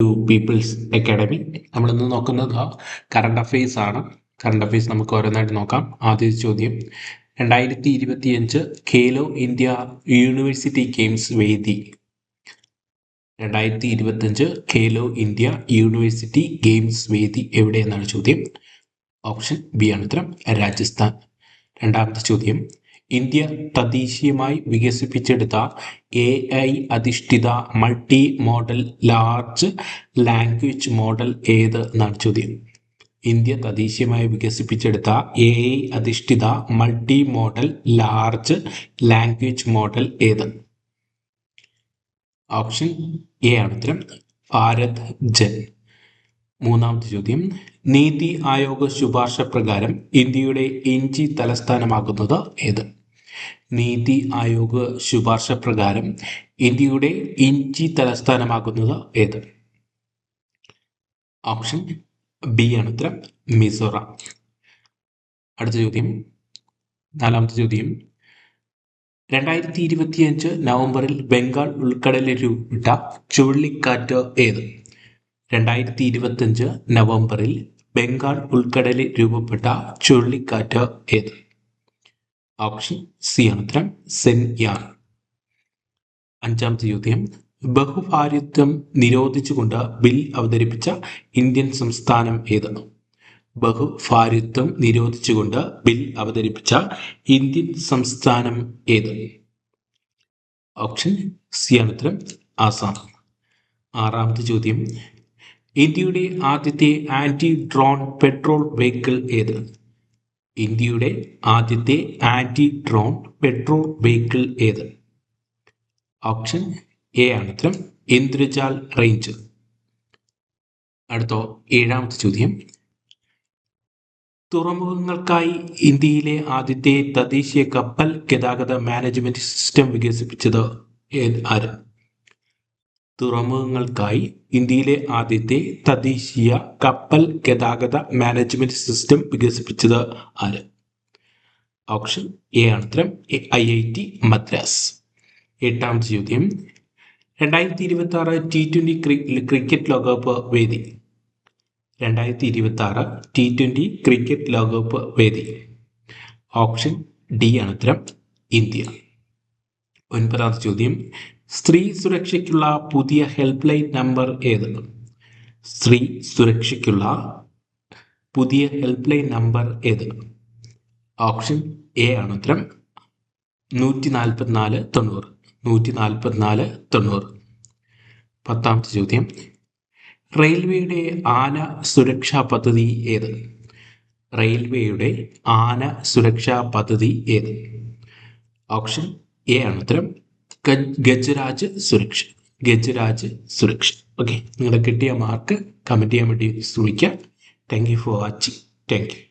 To people's Academy. നമ്മളിന്ന് നോക്കുന്നത് current affairs ആണ്. കറണ്ട് അഫെയർസ് നമുക്ക് ഓരോന്നായിട്ട് നോക്കാം. ആദ്യത്തെ ചോദ്യം, 2025 ഖേലോ ഇന്ത്യ യൂണിവേഴ്സിറ്റി ഗെയിംസ് വേദി. 2025 ഖേലോ ഇന്ത്യ യൂണിവേഴ്സിറ്റി ഗെയിംസ് വേദി എവിടെയെന്നാണ് ചോദ്യം. ഓപ്ഷൻ ബി ആണ് ഉത്തരം, രാജസ്ഥാൻ. രണ്ടാമത്തെ ചോദ്യം, ഇന്ത്യ തദ്ദേശീയമായി വികസിപ്പിച്ചെടുത്ത AI അധിഷ്ഠിത multi model large language model ഏത് എന്നാണ് ചോദ്യം. ഇന്ത്യ തദ്ദേശീയമായി വികസിപ്പിച്ചെടുത്ത AI അധിഷ്ഠിത multi model large language model ഏത്? ഓപ്ഷൻ എ ആണ് ഉത്തരം, ഭാരത് ജൻ. മൂന്നാമത്തെ ചോദ്യം, നീതി ആയോഗ് ശുപാർശ പ്രകാരം ഇന്ത്യയുടെ ഇഞ്ചി തലസ്ഥാനമാകുന്നത് ഏത്? നീതി ആയോഗ് ശുപാർശ പ്രകാരം ഇന്ത്യയുടെ ഇഞ്ചി തലസ്ഥാനമാകുന്നത് ഏത്? ഓപ്ഷൻ ബി ആണ് ഉത്തരം, മിസോറാം. അടുത്ത ചോദ്യം, നാലാമത്തെ ചോദ്യം, 2025 നവംബറിൽ ബംഗാൾ ഉൾക്കടലിൽ രൂപപ്പെട്ട ചുഴലിക്കാറ്റ് ഏത്? 2025 നവംബറിൽ ബംഗാൾ ഉൾക്കടലിൽ രൂപപ്പെട്ട ചുഴലിക്കാറ്റ് ഏത്? ഓപ്ഷൻ സി ആണ് ഉത്തരം, സെൻയാൻ. അഞ്ചാമത്തെ ചോദ്യം, ബഹുഭാര്യത്വം നിരോധിച്ചുകൊണ്ട് ബിൽ അവതരിപ്പിച്ച ഇന്ത്യൻ സംസ്ഥാനം ഏത്? ബഹുഭാര്യത്വം നിരോധിച്ചുകൊണ്ട് ബിൽ അവതരിപ്പിച്ച ഇന്ത്യൻ സംസ്ഥാനം ഏത്? ഓപ്ഷൻ സി ആണ് ഉത്തരം, ആസാം. ആറാമത്തെ ചോദ്യം, ഇന്ത്യയുടെ ആദ്യത്തെ ആന്റി ഡ്രോൺ പെട്രോൾ വെഹിക്കിൾ ഏത്? ഇന്ത്യയുടെ ആദ്യത്തെ ആന്റി ഡ്രോൺ പെട്രോൾ വെഹിക്കിൾ ഏത്? ഓപ്ഷൻ എ ആണ് ഉത്തരം, ഇന്ദ്രജാൽ റേഞ്ച്. അടുത്ത ഏഴാമത്തെ ചോദ്യം, തുറമുഖങ്ങൾക്കായി ഇന്ത്യയിലെ ആദ്യത്തെ തദ്ദേശീയ കപ്പൽ ഗതാഗത മാനേജ്മെന്റ് സിസ്റ്റം വികസിപ്പിച്ചത് ആര്? തുറമുഖങ്ങൾക്കായി ഇന്ത്യയിലെ ആദ്യത്തെ തദ്ദേശീയ കപ്പൽ ഗതാഗത മാനേജ്മെന്റ് സിസ്റ്റം വികസിപ്പിച്ചത് ആര്? ഓപ്ഷൻ എ ആണ് ഉത്തരം, IIT മദ്രാസ്. എട്ടാമത്തെ ചോദ്യം, 2026 T20 ക്രിക്കറ്റ് ലോകകപ്പ് വേദി. 2026 T20 ക്രിക്കറ്റ് ലോകകപ്പ് വേദി. ഓപ്ഷൻ ഡി ആണ് ഉത്തരം, ഇന്ത്യ. ഒൻപതാമത്തെ ചോദ്യം, സ്ത്രീ സുരക്ഷയ്ക്കുള്ള പുതിയ ഹെൽപ്പ് ലൈൻ നമ്പർ ഏത്? സ്ത്രീ സുരക്ഷയ്ക്കുള്ള പുതിയ ഹെൽപ്പ് ലൈൻ നമ്പർ ഏത്? ഓപ്ഷൻ എ ആണ് ഉത്തരം, 144 90. പത്താമത്തെ ചോദ്യം, റെയിൽവേയുടെ ആന സുരക്ഷാ പദ്ധതി ഏത്? റെയിൽവേയുടെ ആന സുരക്ഷാ പദ്ധതി ഏത്? ഓപ്ഷൻ എ ആണ് ഉത്തരം, ഗജരാജ് സുരക്ഷ. ഓക്കെ, നിങ്ങളുടെ കിട്ടിയ മാർക്ക് കമൻറ്റ് ചെയ്യാൻ വേണ്ടി ശ്രമിക്കുക. Thank you for watching. Thank you.